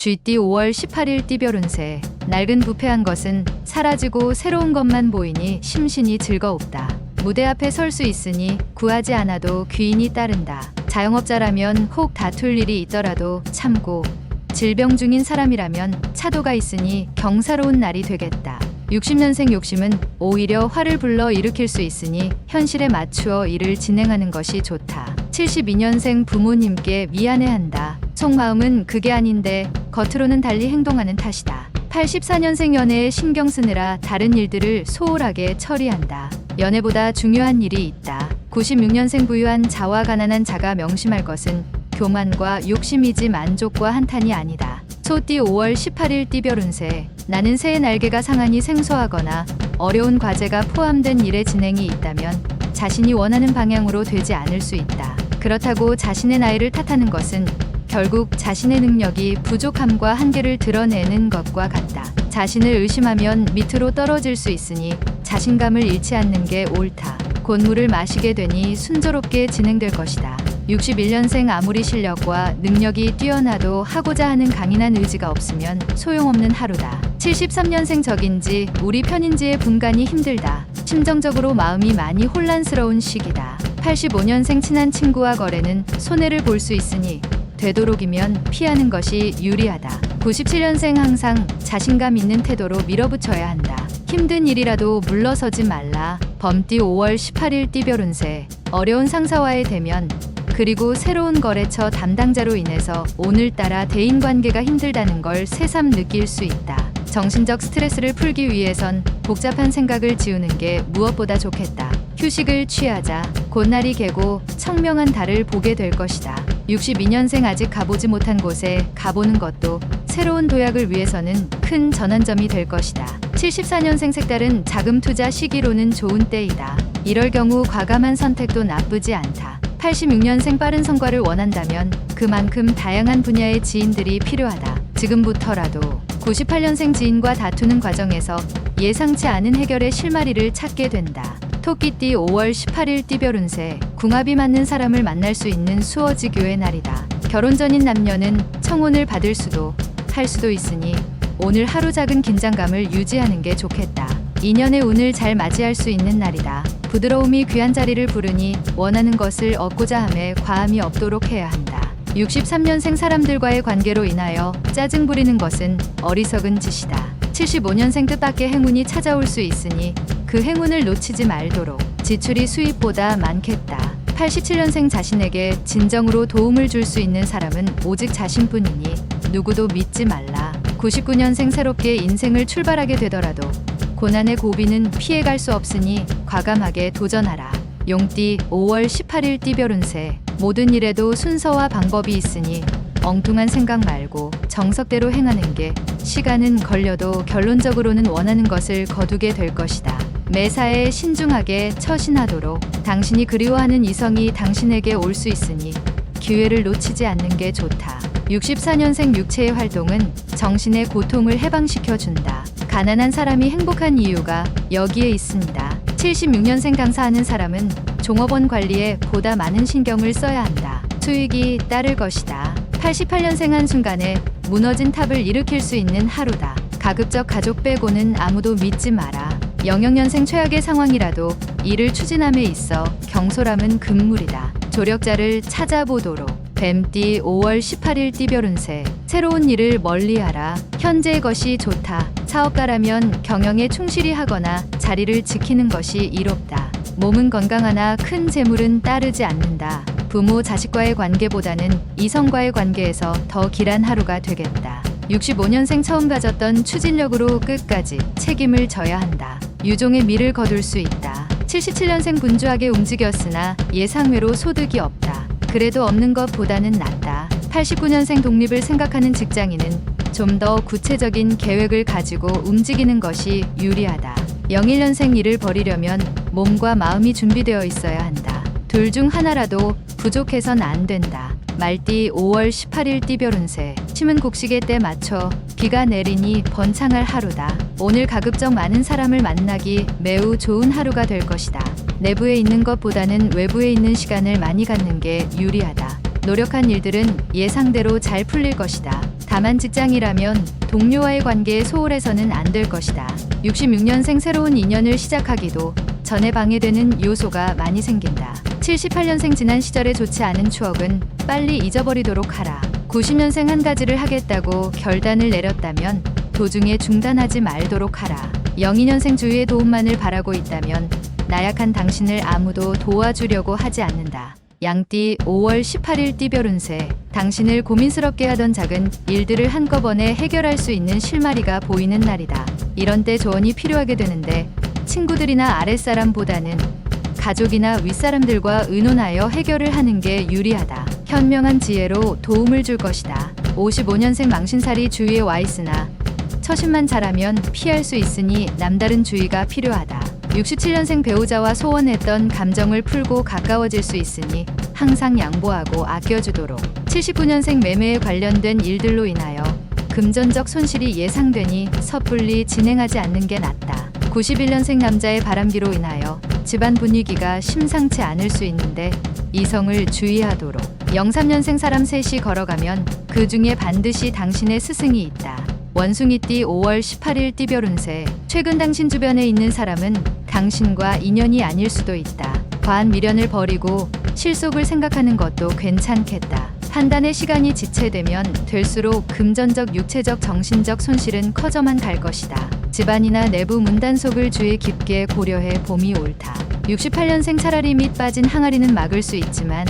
쥐띠 5월 18일 띠별 운세. 낡은 부패한 것은 사라지고 새로운 것만 보이니 심신이 즐거웁다. 무대 앞에 설 수 있으니 구하지 않아도 귀인이 따른다. 자영업자라면 혹 다툴 일이 있더라도 참고, 질병 중인 사람이라면 차도가 있으니 경사로운 날이 되겠다. 60년생 욕심은 오히려 화를 불러 일으킬 수 있으니 현실에 맞추어 일을 진행하는 것이 좋다. 72년생 부모님께 미안해한다. 속마음은 그게 아닌데 겉으로는 달리 행동하는 탓이다. 84년생 연애에 신경 쓰느라 다른 일들을 소홀하게 처리한다. 연애보다 중요한 일이 있다. 96년생 부유한 자와 가난한 자가 명심할 것은 교만과 욕심이지 만족과 한탄이 아니다. 소띠 5월 18일 띠별 운세. 나는 새의 날개가 상한이 생소하거나 어려운 과제가 포함된 일의 진행이 있다면 자신이 원하는 방향으로 되지 않을 수 있다. 그렇다고 자신의 나이를 탓하는 것은 결국 자신의 능력이 부족함과 한계를 드러내는 것과 같다. 자신을 의심하면 밑으로 떨어질 수 있으니 자신감을 잃지 않는 게 옳다. 곧 물을 마시게 되니 순조롭게 진행될 것이다. 61년생 아무리 실력과 능력이 뛰어나도 하고자 하는 강인한 의지가 없으면 소용없는 하루다. 73년생 적인지 우리 편인지의 분간이 힘들다. 심정적으로 마음이 많이 혼란스러운 시기다. 85년생 친한 친구와 거래는 손해를 볼 수 있으니 되도록이면 피하는 것이 유리하다. 97년생 항상 자신감 있는 태도로 밀어붙여야 한다. 힘든 일이라도 물러서지 말라. 범띠 5월 18일 띠별 운세. 어려운 상사와의 대면, 그리고 새로운 거래처 담당자로 인해서 오늘따라 대인관계가 힘들다는 걸 새삼 느낄 수 있다. 정신적 스트레스를 풀기 위해선 복잡한 생각을 지우는 게 무엇보다 좋겠다. 휴식을 취하자. 곧 날이 개고 청명한 달을 보게 될 것이다. 62년생 아직 가보지 못한 곳에 가보는 것도 새로운 도약을 위해서는 큰 전환점이 될 것이다. 74년생 색다른 자금 투자 시기로는 좋은 때이다. 이럴 경우 과감한 선택도 나쁘지 않다. 86년생 빠른 성과를 원한다면 그만큼 다양한 분야의 지인들이 필요하다. 지금부터라도 98년생 지인과 다투는 과정에서 예상치 않은 해결의 실마리를 찾게 된다. 토끼띠 5월 18일 띠별 운세. 궁합이 맞는 사람을 만날 수 있는 수어지교의 날이다. 결혼 전인 남녀는 청혼을 받을 수도 할 수도 있으니 오늘 하루 작은 긴장감을 유지하는 게 좋겠다. 인연의 운을 잘 맞이할 수 있는 날이다. 부드러움이 귀한 자리를 부르니 원하는 것을 얻고자 함에 과함이 없도록 해야 한다. 63년생 사람들과의 관계로 인하여 짜증 부리는 것은 어리석은 짓이다. 75년생 뜻밖의 행운이 찾아올 수 있으니 그 행운을 놓치지 말도록. 지출이 수입보다 많겠다. 87년생 자신에게 진정으로 도움을 줄 수 있는 사람은 오직 자신뿐이니 누구도 믿지 말라. 99년생 새롭게 인생을 출발하게 되더라도 고난의 고비는 피해갈 수 없으니 과감하게 도전하라. 용띠 5월 18일 띠별 운세. 모든 일에도 순서와 방법이 있으니 엉뚱한 생각 말고 정석대로 행하는 게 시간은 걸려도 결론적으로는 원하는 것을 거두게 될 것이다. 매사에 신중하게 처신하도록. 당신이 그리워하는 이성이 당신에게 올 수 있으니 기회를 놓치지 않는 게 좋다. 64년생 육체의 활동은 정신의 고통을 해방시켜준다. 가난한 사람이 행복한 이유가 여기에 있습니다. 76년생 강사하는 사람은 종업원 관리에 보다 많은 신경을 써야 한다. 수익이 따를 것이다. 88년생 한순간에 무너진 탑을 일으킬 수 있는 하루다. 가급적 가족 빼고는 아무도 믿지 마라. 00년생 최악의 상황이라도 이를 추진함에 있어 경솔함은 금물이다. 조력자를 찾아보도록. 뱀띠 5월 18일 띠별 운세. 새로운 일을 멀리하라. 현재의 것이 좋다. 사업가라면 경영에 충실히 하거나 자리를 지키는 것이 이롭다. 몸은 건강하나 큰 재물은 따르지 않는다. 부모 자식과의 관계보다는 이성과의 관계에서 더 길한 하루가 되겠다. 65년생 처음 가졌던 추진력으로 끝까지 책임을 져야 한다. 유종의 미를 거둘 수 있다. 77년생 분주하게 움직였으나 예상외로 소득이 없다. 그래도 없는 것보다는 낫다. 89년생 독립을 생각하는 직장인은 좀 더 구체적인 계획을 가지고 움직이는 것이 유리하다. 01년생 일을 벌이려면 몸과 마음이 준비되어 있어야 한다. 둘 중 하나라도 부족해선 안 된다. 말띠 5월 18일 띠별 운세. 심은 곡식에 때 맞춰 비가 내리니 번창할 하루다. 오늘 가급적 많은 사람을 만나기 매우 좋은 하루가 될 것이다. 내부에 있는 것보다는 외부에 있는 시간을 많이 갖는 게 유리하다. 노력한 일들은 예상대로 잘 풀릴 것이다. 다만 직장이라면 동료와의 관계에 소홀해서는 안 될 것이다. 66년생 새로운 인연을 시작하기도 전에 방해되는 요소가 많이 생긴다. 78년생 지난 시절의 좋지 않은 추억은 빨리 잊어버리도록 하라. 90년생 한 가지를 하겠다고 결단을 내렸다면 도중에 중단하지 말도록 하라. 02년생 주위의 도움만을 바라고 있다면 나약한 당신을 아무도 도와주려고 하지 않는다. 양띠 5월 18일 띠별 운세. 당신을 고민스럽게 하던 작은 일들을 한꺼번에 해결할 수 있는 실마리가 보이는 날이다. 이런 때 조언이 필요하게 되는데 친구들이나 아랫사람보다는 가족이나 윗사람들과 의논하여 해결을 하는 게 유리하다. 현명한 지혜로 도움을 줄 것이다. 55년생 망신살이 주위에 와 있으나 처신만 잘하면 피할 수 있으니 남다른 주의가 필요하다. 67년생 배우자와 소원했던 감정을 풀고 가까워질 수 있으니 항상 양보하고 아껴주도록. 79년생 매매에 관련된 일들로 인하여 금전적 손실이 예상되니 섣불리 진행하지 않는 게 낫다. 91년생 남자의 바람기로 인하여 집안 분위기가 심상치 않을 수 있는데 이성을 주의하도록. 03년생 사람 셋이 걸어가면 그 중에 반드시 당신의 스승이 있다. 원숭이띠 5월 18일 띠별 운세. 최근 당신 주변에 있는 사람은 당신과 인연이 아닐 수도 있다. 과한 미련을 버리고 실속을 생각하는 것도 괜찮겠다. 판단의 시간이 지체되면 될수록 금전적, 육체적, 정신적 손실은 커져만 갈 것이다. 집안이나 내부 문단속을 주의 깊게 고려해 봄이 옳다. 68년생 차라리 밑 빠진 항아리는 막을 수 있지만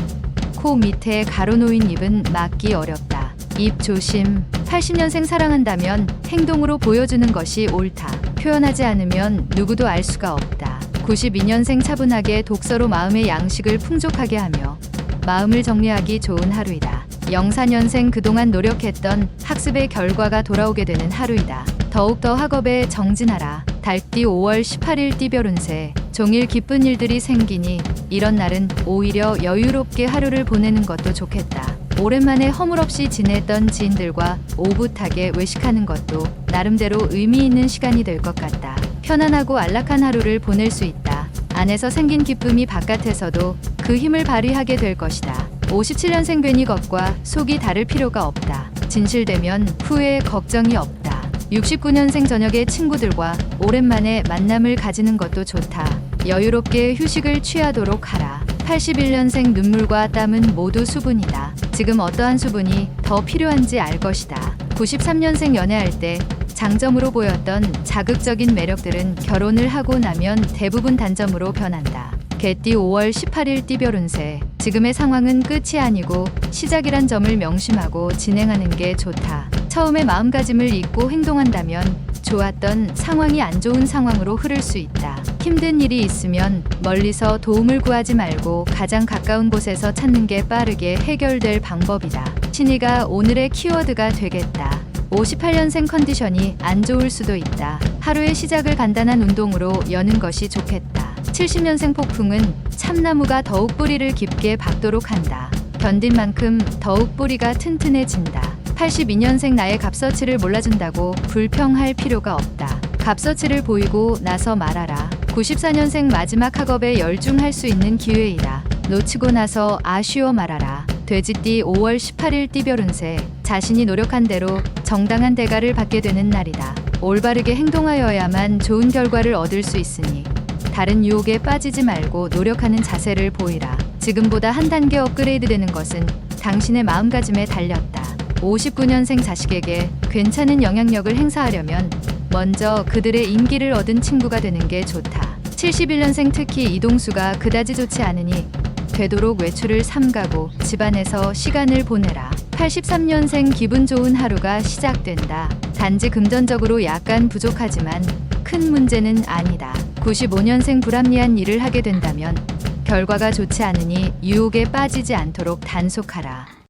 코 밑에 가로놓인 입은 막기 어렵다. 입 조심. 80년생 사랑한다면 행동으로 보여주는 것이 옳다. 표현하지 않으면 누구도 알 수가 없다. 92년생 차분하게 독서로 마음의 양식을 풍족하게 하며 마음을 정리하기 좋은 하루이다. 04년생 그동안 노력했던 학습의 결과가 돌아오게 되는 하루이다. 더욱더 학업에 정진하라. 달띠 5월 18일 띠별 운세. 종일 기쁜 일들이 생기니 이런 날은 오히려 여유롭게 하루를 보내는 것도 좋겠다. 오랜만에 허물없이 지냈던 지인들과 오붓하게 외식하는 것도 나름대로 의미 있는 시간이 될 것 같다. 편안하고 안락한 하루를 보낼 수 있다. 안에서 생긴 기쁨이 바깥에서도 그 힘을 발휘하게 될 것이다. 57년생 괜히 겉과 속이 다를 필요가 없다. 진실되면 후회에 걱정이 없다. 69년생 저녁에 친구들과 오랜만에 만남을 가지는 것도 좋다. 여유롭게 휴식을 취하도록 하라. 81년생 눈물과 땀은 모두 수분이다. 지금 어떠한 수분이 더 필요한지 알 것이다. 93년생 연애할 때 장점으로 보였던 자극적인 매력들은 결혼을 하고 나면 대부분 단점으로 변한다. 개띠 5월 18일 띠별 운세. 지금의 상황은 끝이 아니고 시작이란 점을 명심하고 진행하는 게 좋다. 처음에 마음가짐을 잊고 행동한다면 좋았던 상황이 안 좋은 상황으로 흐를 수 있다. 힘든 일이 있으면 멀리서 도움을 구하지 말고 가장 가까운 곳에서 찾는 게 빠르게 해결될 방법이다. 신의가 오늘의 키워드가 되겠다. 58년생 컨디션이 안 좋을 수도 있다. 하루의 시작을 간단한 운동으로 여는 것이 좋겠다. 70년생 폭풍은 참나무가 더욱 뿌리를 깊게 박도록 한다. 견딘 만큼 더욱 뿌리가 튼튼해진다. 82년생 나의 값어치를 몰라준다고 불평할 필요가 없다. 값어치를 보이고 나서 말하라. 94년생 마지막 학업에 열중할 수 있는 기회이다. 놓치고 나서 아쉬워 말하라. 돼지띠 5월 18일 띠별 운세. 자신이 노력한 대로 정당한 대가를 받게 되는 날이다. 올바르게 행동하여야만 좋은 결과를 얻을 수 있으니 다른 유혹에 빠지지 말고 노력하는 자세를 보이라. 지금보다 한 단계 업그레이드 되는 것은 당신의 마음가짐에 달렸다. 59년생 자식에게 괜찮은 영향력을 행사하려면 먼저 그들의 인기를 얻은 친구가 되는 게 좋다. 71년생 특히 이동수가 그다지 좋지 않으니 되도록 외출을 삼가고 집안에서 시간을 보내라. 83년생 기분 좋은 하루가 시작된다. 단지 금전적으로 약간 부족하지만 큰 문제는 아니다. 95년생 불합리한 일을 하게 된다면 결과가 좋지 않으니 유혹에 빠지지 않도록 단속하라.